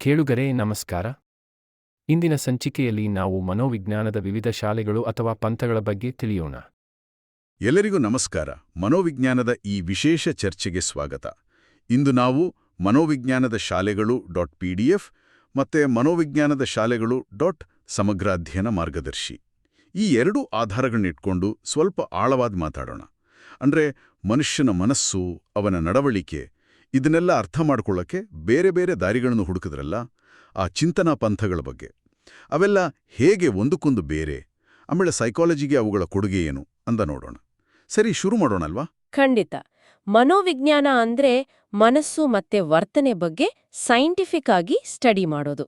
ಕೇಳುಗರೇ ನಮಸ್ಕಾರ. ಇಂದಿನ ಸಂಚಿಕೆಯಲ್ಲಿ ನಾವು ಮನೋವಿಜ್ಞಾನದ ವಿವಿಧ ಶಾಲೆಗಳು ಅಥವಾ ಪಂಥಗಳ ಬಗ್ಗೆ ತಿಳಿಯೋಣ. ಎಲ್ಲರಿಗೂ ನಮಸ್ಕಾರ. ಮನೋವಿಜ್ಞಾನದ ಈ ವಿಶೇಷ ಚರ್ಚೆಗೆ ಸ್ವಾಗತ. ಇಂದು ನಾವು ಮನೋವಿಜ್ಞಾನದ ಶಾಲೆಗಳು .pdf ಮತ್ತು ಮನೋವಿಜ್ಞಾನದ ಶಾಲೆಗಳು .ಸಮಗ್ರ ಅಧ್ಯಯನ ಮಾರ್ಗದರ್ಶಿ ಈ ಎರಡೂ ಆಧಾರಗಳನ್ನಿಟ್ಕೊಂಡು ಸ್ವಲ್ಪ ಆಳವಾದ ಮಾತಾಡೋಣ. ಅಂದ್ರೆ ಮನುಷ್ಯನ ಮನಸ್ಸು, ಅವನ ನಡವಳಿಕೆ ಇದನ್ನೆಲ್ಲ ಅರ್ಥ ಮಾಡ್ಕೊಳ್ಳೋಕ್ಕೆ ಬೇರೆ ಬೇರೆ ದಾರಿಗಳನ್ನು ಹುಡುಕಿದ್ರಲ್ಲ, ಆ ಚಿಂತನಾ ಪಂಥಗಳ ಬಗ್ಗೆ, ಅವೆಲ್ಲ ಹೇಗೆ ಒಂದಕ್ಕೊಂದು ಬೇರೆ, ಆಮೇಲೆ ಸೈಕಾಲಜಿಗೆ ಅವುಗಳ ಕೊಡುಗೆ ಏನು ಅಂತ ನೋಡೋಣ. ಸರಿ, ಶುರು ಮಾಡೋಣಲ್ವಾ? ಖಂಡಿತ. ಮನೋವಿಜ್ಞಾನ ಅಂದ್ರೆ ಮನಸ್ಸು ಮತ್ತೆ ವರ್ತನೆ ಬಗ್ಗೆ ಸೈಂಟಿಫಿಕ್ ಆಗಿ ಸ್ಟಡಿ ಮಾಡೋದು.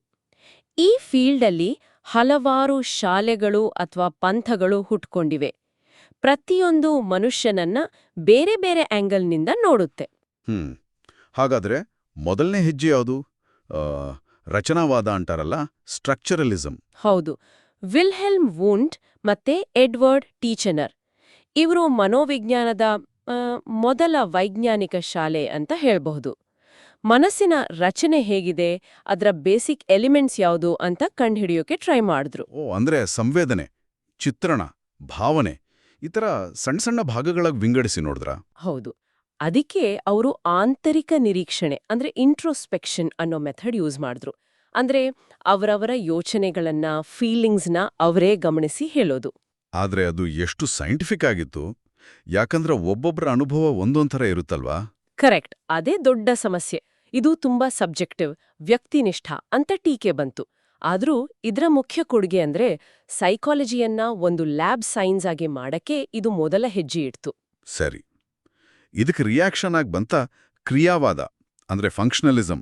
ಈ ಫೀಲ್ಡಲ್ಲಿ ಹಲವಾರು ಶಾಲೆಗಳು ಅಥವಾ ಪಂಥಗಳು ಹುಟ್ಕೊಂಡಿವೆ. ಪ್ರತಿಯೊಂದು ಮನುಷ್ಯನನ್ನ ಬೇರೆ ಬೇರೆ ಆಂಗಲ್ನಿಂದ ನೋಡುತ್ತೆ. ಹಾಗಾದ್ರೆ ಮೊದಲನೇ ಹೆಜ್ಜೆ ಯಾವುದು? ರಚನಾವಾದ ಅಂತಾರಲ್ಲ, ಸ್ಟ್ರಕ್ಚರಲಿಸಂ. ಹೌದು. ವಿಲ್ಹೆಲ್ಮ್ ವೂಂಟ್ ಮತ್ತೆ ಎಡ್ವರ್ಡ್ ಟೀಚನರ್ ಇವರು ಮನೋವಿಜ್ಞಾನದ ಮೊದಲ ವೈಜ್ಞಾನಿಕ ಶಾಲೆ ಅಂತ ಹೇಳಬಹುದು. ಮನಸ್ಸಿನ ರಚನೆ ಹೇಗಿದೆ, ಅದರ ಬೇಸಿಕ್ ಎಲಿಮೆಂಟ್ಸ್ ಯಾವುದು ಅಂತ ಕಂಡುಹಿಡಿಯೋಕೆ ಟ್ರೈ ಮಾಡಿದ್ರು. ಅಂದ್ರೆ ಸಂವೇದನೆ, ಚಿತ್ರಣ, ಭಾವನೆ ಈ ಥರ ಸಣ್ಣ ಸಣ್ಣ ಭಾಗಗಳಾಗಿ ವಿಂಗಡಿಸಿ ನೋಡಿದ್ರ? ಹೌದು. ಅದಕ್ಕೆ ಅವರು ಆಂತರಿಕ ನಿರೀಕ್ಷಣೆ ಅಂದ್ರೆ ಇಂಟ್ರೋಸ್ಪೆಕ್ಷನ್ ಅನ್ನೋ ಮೆಥಡ್ ಯೂಸ್ ಮಾಡಿದ್ರು. ಅಂದ್ರೆ ಅವರವರ ಯೋಚನೆಗಳನ್ನ, ಫೀಲಿಂಗ್ಸ್ನ ಅವರೇ ಗಮನಿಸಿ ಹೇಳೋದು. ಆದ್ರೆ ಅದು ಎಷ್ಟು ಸೈಂಟಿಫಿಕ್ ಆಗಿತ್ತು, ಯಾಕಂದ್ರೆ ಒಬ್ಬೊಬ್ಬರ ಅನುಭವ ಒಂದೊಂಥರ ಇರುತ್ತಲ್ವಾ? ಕರೆಕ್ಟ್. ಅದೇ ದೊಡ್ಡ ಸಮಸ್ಯೆ. ಇದು ತುಂಬಾ ಸಬ್ಜೆಕ್ಟಿವ್, ವ್ಯಕ್ತಿನಿಷ್ಠ ಅಂತ ಟೀಕೆ ಬಂತು. ಆದ್ರೂ ಇದರ ಮುಖ್ಯ ಕೊಡುಗೆ ಅಂದ್ರೆ ಸೈಕಾಲಜಿಯನ್ನ ಒಂದು ಲ್ಯಾಬ್ ಸೈನ್ಸ್ ಆಗಿ ಮಾಡಕ್ಕೆ ಇದು ಮೊದಲ ಹೆಜ್ಜೆ ಇಡ್ತು. ಸರಿ, ಇದಕ್ಕೆ ರಿಯಾಕ್ಷನ್ ಆಗಿ ಬಂತ ಕ್ರಿಯಾವಾದ ಅಂದ್ರೆ functionalism.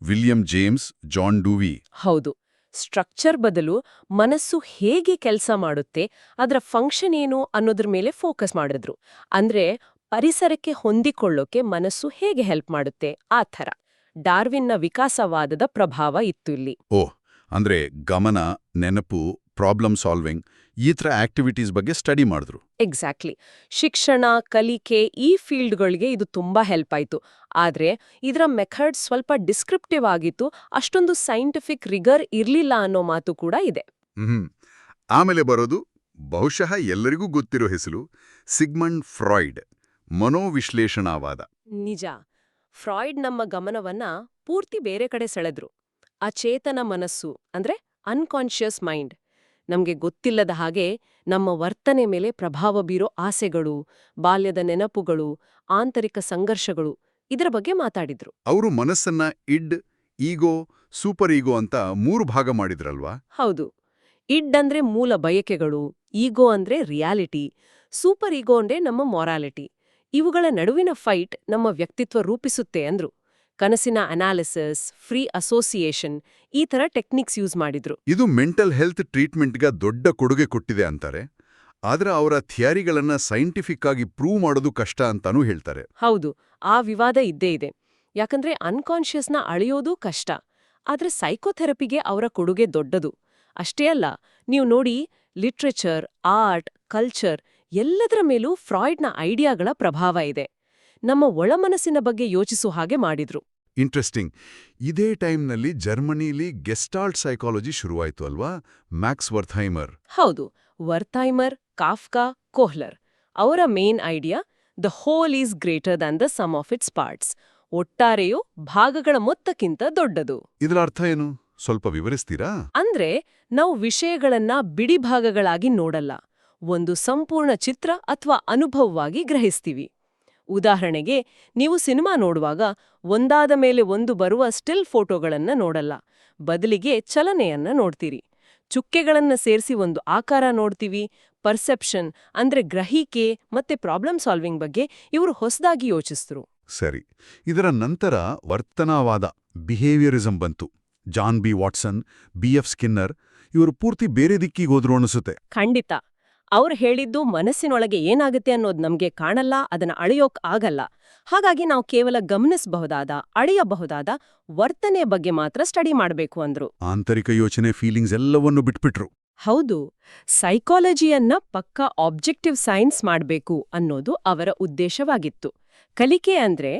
William James, John Dewey. ಹೌದು. ಸ್ಟ್ರಕ್ಚರ್ ಬದಲು ಮನಸ್ಸು ಹೇಗೆ ಕೆಲಸ ಮಾಡುತ್ತೆ, ಅದರ ಫಂಕ್ಷನ್ ಏನು ಅನ್ನೋದ್ರ ಮೇಲೆ ಫೋಕಸ್ ಮಾಡಿದ್ರು. ಅಂದ್ರೆ ಪರಿಸರಕ್ಕೆ ಹೊಂದಿಕೊಳ್ಳೋಕೆ ಮನಸ್ಸು ಹೇಗೆ ಹೆಲ್ಪ್ ಮಾಡುತ್ತೆ, ಆ ಥರ. ಡಾರ್ವಿನ್ನ ವಿಕಾಸವಾದದ ಪ್ರಭಾವ ಇತ್ತು ಇಲ್ಲಿ. ಅಂದ್ರೆ ಗಮನ, ನೆನಪು, ಪ್ರಾಬ್ಲಮ್ ಸಾಲ್ವಿಂಗ್ ಈ ಥರ ಆಕ್ಟಿವಿಟೀಸ್ ಬಗ್ಗೆ ಸ್ಟಡಿ ಮಾಡಿದ್ರು. ಎಕ್ಸಾಕ್ಟ್ಲಿ. ಶಿಕ್ಷಣ, ಕಲಿಕೆ ಈ ಫೀಲ್ಡ್ಗಳಿಗೆ ಇದು ತುಂಬಾ ಹೆಲ್ಪ್ ಆಯ್ತು. ಆದ್ರೆ ಇದರ ಮೆಥಡ್ ಸ್ವಲ್ಪ ಡಿಸ್ಕ್ರಿಪ್ಟಿವ್ ಆಗಿತ್ತು, ಅಷ್ಟೊಂದು ಸೈಂಟಿಫಿಕ್ ರಿಗರ್ ಇರ್ಲಿಲ್ಲ ಅನ್ನೋ ಮಾತು ಕೂಡ ಇದೆ. ಆಮೇಲೆ ಬರೋದು ಬಹುಶಃ ಎಲ್ಲರಿಗೂ ಗೊತ್ತಿರೋ ಹೆಸರು, ಸಿಗ್ಮಂಡ್ ಫ್ರಾಯ್ಡ್, ಮನೋವಿಶ್ಲೇಷಣಾವಾದ. ನಿಜ. ಫ್ರಾಯ್ಡ್ ನಮ್ಮ ಗಮನವನ್ನ ಪೂರ್ತಿ ಬೇರೆ ಕಡೆ ಸೆಳೆದ್ರು. ಅಚೇತನ ಮನಸ್ಸು ಅಂದ್ರೆ ಅನ್ಕಾನ್ಷಿಯಸ್ ಮೈಂಡ್, ನಮ್ಗೆ ಗೊತ್ತಿಲ್ಲದ ಹಾಗೆ ನಮ್ಮ ವರ್ತನೆ ಮೇಲೆ ಪ್ರಭಾವ ಬೀರೋ ಆಸೆಗಳು, ಬಾಲ್ಯದ ನೆನಪುಗಳು, ಆಂತರಿಕ ಸಂಘರ್ಷಗಳು ಇದರ ಬಗ್ಗೆ ಮಾತಾಡಿದ್ರು. ಅವರು ಮನಸ್ಸನ್ನ ಇಡ್, ಈಗೋ, ಸೂಪರ್ ಈಗೋ ಅಂತ 3 ಭಾಗ ಮಾಡಿದ್ರಲ್ವಾ? ಹೌದು. ಇಡ್ ಅಂದ್ರೆ ಮೂಲ ಬಯಕೆಗಳು, ಈಗೋ ಅಂದ್ರೆ ರಿಯಾಲಿಟಿ, ಸೂಪರ್ ಈಗೋ ಅಂದ್ರೆ ನಮ್ಮ ಮೊರಾಲಿಟಿ. ಇವುಗಳ ನಡುವಿನ ಫೈಟ್ ನಮ್ಮ ವ್ಯಕ್ತಿತ್ವ ರೂಪಿಸುತ್ತೆ ಅಂದ್ರು. ಕನಸಿನ ಅನಾಲಿಸಿಸ್, ಫ್ರೀ ಅಸೋಸಿಯೇಷನ್ ಈ ಥರ ಟೆಕ್ನಿಕ್ಸ್ ಯೂಸ್ ಮಾಡಿದ್ರು. ಇದು ಮೆಂಟಲ್ ಹೆಲ್ತ್ ಟ್ರೀಟ್ಮೆಂಟ್ಗೆ ದೊಡ್ಡ ಕೊಡುಗೆ ಕೊಟ್ಟಿದೆ ಅಂತಾರೆ. ಆದ್ರೆ ಅವರ ಥಿಯರಿಗಳನ್ನ ಸೈಂಟಿಫಿಕ್ ಆಗಿ ಪ್ರೂವ್ ಮಾಡೋದು ಕಷ್ಟ ಅಂತಾನೂ ಹೇಳ್ತಾರೆ. ಹೌದು, ಆ ವಿವಾದ ಇದ್ದೇ ಇದೆ. ಯಾಕಂದ್ರೆ ಅನ್ಕಾನ್ಷಿಯಸ್ನ ಅಳೆಯೋದು ಕಷ್ಟ. ಆದ್ರೆ ಸೈಕೋಥೆರಪಿಗೆ ಅವರ ಕೊಡುಗೆ ದೊಡ್ಡದು. ಅಷ್ಟೇ ಅಲ್ಲ, ನೀವು ನೋಡಿ, ಲಿಟ್ರೇಚರ್, ಆರ್ಟ್, ಕಲ್ಚರ್ ಎಲ್ಲದರ ಮೇಲೂ ಫ್ರಾಯ್ಡ್ನ ಐಡಿಯಾಗಳ ಪ್ರಭಾವ ಇದೆ. ನಮ್ಮ ಒಳಮನಸ್ಸಿನ ಬಗ್ಗೆ ಯೋಚಿಸೋ ಹಾಗೆ ಮಾಡಿದ್ರು. ಇಂಟ್ರೆಸ್ಟಿಂಗ್. ಇದೇ ಟೈಮ್ನಲ್ಲಿ ಜರ್ಮನಿಲಿ ಗೆಸ್ಟಾಲ್ಟ್ ಸೈಕಾಲಜಿ ಶುರುವಾಯಿತು ಅಲ್ವಾ? Max Wertheimer. ಹೌದು. ವರ್ಥೈಮರ್, ಕಾಫ್ಕಾ, ಕೋಹ್ಲರ್ ಅವರ main idea the whole is greater than the sum of its parts. ಒಟ್ಟಾರೆಯು ಭಾಗಗಳ ಮೊತ್ತಕ್ಕಿಂತ ದೊಡ್ಡದು. ಇದರ ಅರ್ಥ ಏನು? ಸ್ವಲ್ಪ ವಿವರಿಸ್ತೀರಾ? ಅಂದ್ರೆ ನಾವು ವಿಷಯಗಳನ್ನ ಬಿಡಿ ಭಾಗಗಳಾಗಿ ನೋಡಲ್ಲ, ಒಂದು ಸಂಪೂರ್ಣ ಚಿತ್ರ ಅಥವಾ ಅನುಭವವಾಗಿ ಗ್ರಹಿಸ್ತೀವಿ. ಉದಾಹರಣೆಗೆ, ನೀವು ಸಿನಿಮಾ ನೋಡುವಾಗ ಒಂದಾದ ಮೇಲೆ ಒಂದು ಬರುವ ಸ್ಟಿಲ್ ಫೋಟೋಗಳನ್ನ ನೋಡಲ್ಲ, ಬದಲಿಗೆ ಚಲನೆಯನ್ನ ನೋಡ್ತೀರಿ. ಚುಕ್ಕೆಗಳನ್ನ ಸೇರಿಸಿ ಒಂದು ಆಕಾರ ನೋಡ್ತೀವಿ. ಪರ್ಸೆಪ್ಷನ್ ಅಂದ್ರೆ ಗ್ರಹಿಕೆ ಮತ್ತೆ ಪ್ರಾಬ್ಲಮ್ ಸಾಲ್ವಿಂಗ್ ಬಗ್ಗೆ ಇವರು ಹೊಸದಾಗಿ ಯೋಚಿಸಿದ್ರು. ಸರಿ, ಇದರ ನಂತರ ವರ್ತನಾವಾದ, ಬಿಹೇವಿಯರಿಸಂ ಬಂತು. John B Watson, BF Skinner ಇವರು ಪೂರ್ತಿ ಬೇರೆ ದಿಕ್ಕಿಗೆ ಹೋದ್ರು ಅನಿಸುತ್ತೆ. ಖಂಡಿತ. ಅವ್ರು ಹೇಳಿದ್ದು ಮನಸ್ಸಿನೊಳಗೆ ಏನಾಗುತ್ತೆ ಅನ್ನೋದು ನಮ್ಗೆ ಕಾಣಲ್ಲ, ಅದನ್ನ ಅಳೆಯೋಕ್ ಆಗಲ್ಲ. ಹಾಗಾಗಿ ನಾವು ಕೇವಲ ಗಮನಿಸಬಹುದಾದ, ಅಳೆಯಬಹುದಾದ ವರ್ತನೆ ಬಗ್ಗೆ ಮಾತ್ರ ಸ್ಟಡಿ ಮಾಡಬೇಕು ಅಂದ್ರು. ಆಂತರಿಕ ಯೋಚನೆ, ಫೀಲಿಂಗ್ಸ್ ಎಲ್ಲವನ್ನೂ ಬಿಟ್ಬಿಟ್ರು. ಹೌದು. ಸೈಕಾಲಜಿಯನ್ನ ಪಕ್ಕಾ ಆಬ್ಜೆಕ್ಟಿವ್ ಸೈನ್ಸ್ ಮಾಡಬೇಕು ಅನ್ನೋದು ಅವರ ಉದ್ದೇಶವಾಗಿತ್ತು. ಕಲಿಕೆ ಅಂದ್ರೆ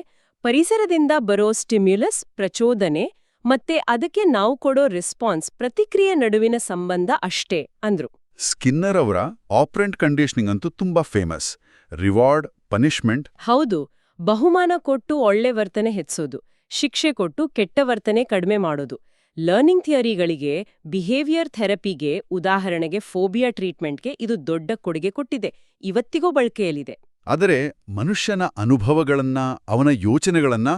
ಪರಿಸರದಿಂದ ಬರೋ ಸ್ಟಿಮ್ಯುಲಸ್, ಪ್ರಚೋದನೆ ಮತ್ತೆ ಅದಕ್ಕೆ ನಾವು ಕೊಡೋ ರೆಸ್ಪಾನ್ಸ್ ಪ್ರತಿಕ್ರಿಯೆ ನಡುವಿನ ಸಂಬಂಧ ಅಷ್ಟೇ ಅಂದ್ರು. ಸ್ಕಿನ್ನರ್ ಅವರ ಆಪರೆಂಟ್ ಕಂಡೀಷನಿಂಗ್ ಅಂತೂ ತುಂಬಾ ಫೇಮಸ್. Reward, punishment. ಹೌದು, ಬಹುಮಾನ ಕೊಟ್ಟು ಒಳ್ಳೆ ವರ್ತನೆ ಹೆಚ್ಚೋದು, ಶಿಕ್ಷೆ ಕೊಟ್ಟು ಕೆಟ್ಟ ವರ್ತನೆ ಕಡಿಮೆ ಮಾಡೋದು. ಲರ್ನಿಂಗ್ ಥಿಯರಿಗಳಿಗೆ, ಬಿಹೇವಿಯರ್ ಥೆರಪಿಗೆ, ಉದಾಹರಣೆಗೆ ಫೋಬಿಯಾ ಟ್ರೀಟ್ಮೆಂಟ್ಗೆ ಇದು ದೊಡ್ಡ ಕೊಡುಗೆ ಕೊಟ್ಟಿದೆ, ಇವತ್ತಿಗೂ ಬಳಕೆಯಲ್ಲಿದೆ. ಆದರೆ ಮನುಷ್ಯನ ಅನುಭವಗಳನ್ನ, ಅವನ ಯೋಚನೆಗಳನ್ನ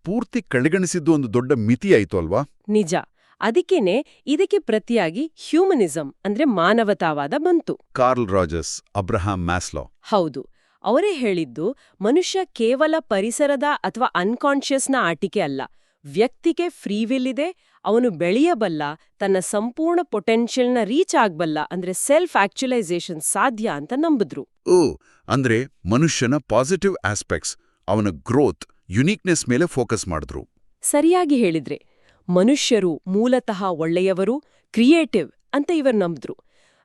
ಪೂರ್ತಿ ಕಡೆಗಣಿಸಿದ್ದು ಒಂದು ದೊಡ್ಡ ಮಿತಿಯಾಯಿತು ಅಲ್ವಾ? ನಿಜ. ಅದಕ್ಕೇನೆ ಇದಕ್ಕೆ ಪ್ರತಿಯಾಗಿ ಹ್ಯೂಮನಿಸಂ ಅಂದ್ರೆ ಮಾನವತಾವಾದ ಬಂತು. Carl Rogers, Abraham Maslow. ಹೌದು, ಅವರೇ ಹೇಳಿದ್ದು ಮನುಷ್ಯ ಕೇವಲ ಪರಿಸರದ ಅಥವಾ ಅನ್ಕಾನ್ಷಿಯಸ್ನ ಆಟಿಕೆ ಅಲ್ಲ, ವ್ಯಕ್ತಿಗೆ ಫ್ರೀವಿಲ್ ಇದೆ, ಅವನು ಬೆಳೆಯಬಲ್ಲ, ತನ್ನ ಸಂಪೂರ್ಣ ಪೊಟೆನ್ಷಿಯಲ್ನ ರೀಚ್ ಆಗ್ಬಲ್ಲ, ಅಂದ್ರೆ ಸೆಲ್ಫ್ ಆಕ್ಚುಲೈಸೇಷನ್ ಸಾಧ್ಯ ಅಂತ ನಂಬಿದ್ರು. ಅಂದ್ರೆ ಮನುಷ್ಯನ ಪಾಸಿಟಿವ್ ಆಸ್ಪೆಕ್ಟ್ಸ್, ಅವನ ಗ್ರೋತ್, ಯುನೀಕ್ನೆಸ್ ಮೇಲೆ ಫೋಕಸ್ ಮಾಡಿದ್ರು. ಸರಿಯಾಗಿ ಹೇಳಿದ್ರೆ, ಮನುಷ್ಯರು ಮೂಲತಃ ಒಳ್ಳೆಯವರು, ಕ್ರಿಯೇಟಿವ್ ಅಂತ ಇವರು ನಂಬಿದ್ರು.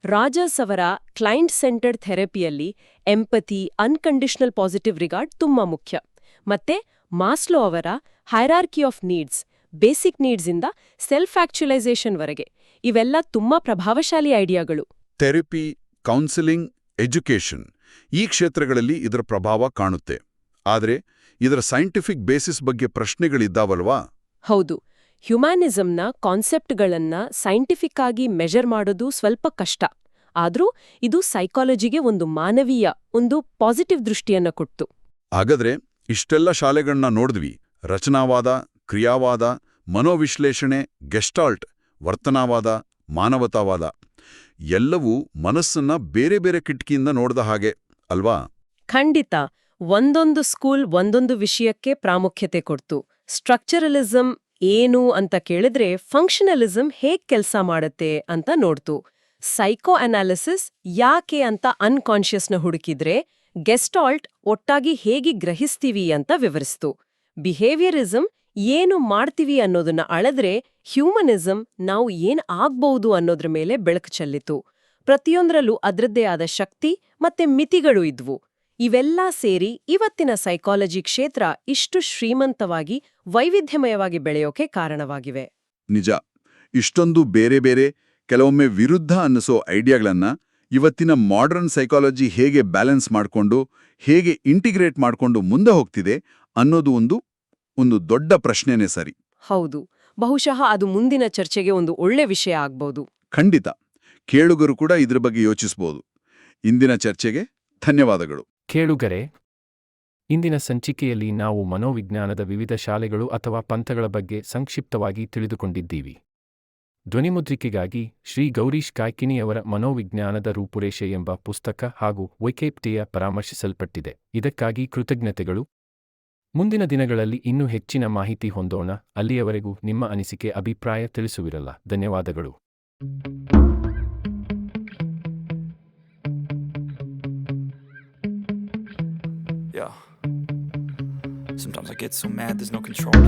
ರಾಜರ್ಸ್ ಅವರ ಕ್ಲೈಂಟ್ ಸೆಂಟರ್ಡ್ ಥೆರಪಿಯಲ್ಲಿ ಎಂಪತಿ, ಅನ್ಕಂಡೀಷನಲ್ ಪಾಸಿಟಿವ್ ರಿಗಾರ್ಡ್ ತುಂಬಾ ಮುಖ್ಯ. ಮತ್ತೆ ಮಾಸ್ಲೋ ಅವರ hierarchy of needs, basic needs ಇಂದ ಸೆಲ್ಫ್ ಆಕ್ಚುಲೈಸೇಷನ್ ವರೆಗೆ, ಇವೆಲ್ಲ ತುಂಬಾ ಪ್ರಭಾವಶಾಲಿ ಐಡಿಯಾಗಳು. ಥೆರಪಿ, ಕೌನ್ಸಿಲಿಂಗ್, ಎಜುಕೇಷನ್, ಈ ಕ್ಷೇತ್ರಗಳಲ್ಲಿ ಇದರ ಪ್ರಭಾವ ಕಾಣುತ್ತೆ. ಆದರೆ ಇದರ ಸೈಂಟಿಫಿಕ್ ಬೇಸಿಸ್ ಬಗ್ಗೆ ಪ್ರಶ್ನೆಗಳಿದ್ದಾವಲ್ವಾ? ಹೌದು, ಹ್ಯುಮ್ಯಾನಿಸಂನ ಕಾನ್ಸೆಪ್ಟ್ಗಳನ್ನ ಸೈಂಟಿಫಿಕ್ ಆಗಿ ಮೆಜರ್ ಮಾಡೋದು ಸ್ವಲ್ಪ ಕಷ್ಟ. ಆದ್ರೂ ಇದು ಸೈಕಾಲಜಿಗೆ ಒಂದು ಮಾನವೀಯ, ಒಂದು ಪಾಸಿಟಿವ್ ದೃಷ್ಟಿಯನ್ನ ಕೊಡ್ತು. ಹಾಗಾದ್ರೆ ಇಷ್ಟೆಲ್ಲ ಶಾಲೆಗಳನ್ನ ನೋಡಿದ್ವಿ. ರಚನಾವಾದ, ಕ್ರಿಯಾವಾದ, ಮನೋವಿಶ್ಲೇಷಣೆ, ಗೆಸ್ಟಾಲ್ಟ್, ವರ್ತನಾವಾದ, ಮಾನವತಾವಾದ, ಎಲ್ಲವೂ ಮನಸ್ಸನ್ನ ಬೇರೆ ಬೇರೆ ಕಿಟಕಿಯಿಂದ ನೋಡ್ದ ಹಾಗೆ ಅಲ್ವಾ? ಖಂಡಿತ. ಒಂದೊಂದು ಸ್ಕೂಲ್ ಒಂದೊಂದು ವಿಷಯಕ್ಕೆ ಪ್ರಾಮುಖ್ಯತೆ ಕೊಡ್ತು. ಸ್ಟ್ರಕ್ಚರಲಿಸಂ ಏನು ಅಂತ ಕೇಳಿದ್ರೆ ಫಂಕ್ಷನಲಿಸಂ ಹೇಗ್ ಕೆಲಸ ಮಾಡುತ್ತೆ ಅಂತ ನೋಡ್ತು. ಸೈಕೋ ಅನಾಲಿಸಿಸ್ ಯಾಕೆ ಅಂತ ಅನ್ಕಾನ್ಷಿಯಸ್ನ ಹುಡುಕಿದ್ರೆ ಗೆಸ್ಟಾಲ್ಟ್ ಒಟ್ಟಾಗಿ ಹೇಗೆ ಗ್ರಹಿಸ್ತೀವಿ ಅಂತ ವಿವರಿಸ್ತು. ಬಿಹೇವಿಯರಿಸಂ ಏನು ಮಾಡ್ತೀವಿ ಅನ್ನೋದನ್ನ ಅಳೆದ್ರೆ ಹ್ಯೂಮನಿಸಂ ನಾವು ಏನ್ ಆಗ್ಬಹುದು ಅನ್ನೋದ್ರ ಮೇಲೆ ಬೆಳಕು ಚೆಲ್ಲಿತು. ಪ್ರತಿಯೊಂದರಲ್ಲೂ ಅದ್ರದ್ದೇ ಆದ ಶಕ್ತಿ ಮತ್ತೆ ಮಿತಿಗಳು ಇದ್ವು. ಇವೆಲ್ಲ ಸೇರಿ ಇವತ್ತಿನ ಸೈಕಾಲಜಿ ಕ್ಷೇತ್ರ ಇಷ್ಟು ಶ್ರೀಮಂತವಾಗಿ, ವೈವಿಧ್ಯಮಯವಾಗಿ ಬೆಳೆಯೋಕೆ ಕಾರಣವಾಗಿವೆ. ನಿಜ. ಇಷ್ಟೊಂದು ಬೇರೆ ಬೇರೆ, ಕೆಲವೊಮ್ಮೆ ವಿರುದ್ಧ ಅನ್ನಿಸೋ ಐಡಿಯಾಗಳನ್ನ ಇವತ್ತಿನ ಮಾಡರ್ನ್ ಸೈಕಾಲಜಿ ಹೇಗೆ ಬ್ಯಾಲೆನ್ಸ್ ಮಾಡ್ಕೊಂಡು, ಹೇಗೆ ಇಂಟಿಗ್ರೇಟ್ ಮಾಡ್ಕೊಂಡು ಮುಂದೆ ಹೋಗ್ತಿದೆ ಅನ್ನೋದು ಒಂದು ದೊಡ್ಡ ಪ್ರಶ್ನೆನೇ ಸರಿ. ಹೌದು, ಬಹುಶಃ ಅದು ಮುಂದಿನ ಚರ್ಚೆಗೆ ಒಂದು ಒಳ್ಳೆ ವಿಷಯ ಆಗ್ಬೋದು. ಖಂಡಿತ. ಕೇಳುಗರು ಕೂಡ ಇದ್ರ ಬಗ್ಗೆ ಯೋಚಿಸಬಹುದು. ಇಂದಿನ ಚರ್ಚೆಗೆ ಧನ್ಯವಾದಗಳು. ಕೇಳುಗರೆ, ಇಂದಿನ ಸಂಚಿಕೆಯಲ್ಲಿ ನಾವು ಮನೋವಿಜ್ಞಾನದ ವಿವಿಧ ಶಾಲೆಗಳು ಅಥವಾ ಪಂಥಗಳ ಬಗ್ಗೆ ಸಂಕ್ಷಿಪ್ತವಾಗಿ ತಿಳಿದುಕೊಂಡಿದ್ದೀವಿ. ಧ್ವನಿಮುದ್ರಿಕೆಗಾಗಿ ಶ್ರೀ ಗೌರೀಶ್ ಕಾಯ್ಕಿಣಿಯವರ ಮನೋವಿಜ್ಞಾನದ ರೂಪುರೇಷೆ ಎಂಬ ಪುಸ್ತಕ ಹಾಗೂ ವಿಕಿಪೀಡಿಯಾ ಪರಾಮರ್ಶಿಸಲ್ಪಟ್ಟಿದೆ. ಇದಕ್ಕಾಗಿ ಕೃತಜ್ಞತೆಗಳು. ಮುಂದಿನ ದಿನಗಳಲ್ಲಿ ಇನ್ನೂ ಹೆಚ್ಚಿನ ಮಾಹಿತಿ ಹೊಂದೋಣ. ಅಲ್ಲಿಯವರೆಗೂ ನಿಮ್ಮ ಅನಿಸಿಕೆ, ಅಭಿಪ್ರಾಯ ತಿಳಿಸುವಿರಲ್ಲ. ಧನ್ಯವಾದಗಳು. Yeah. Sometimes I get so mad there's no control.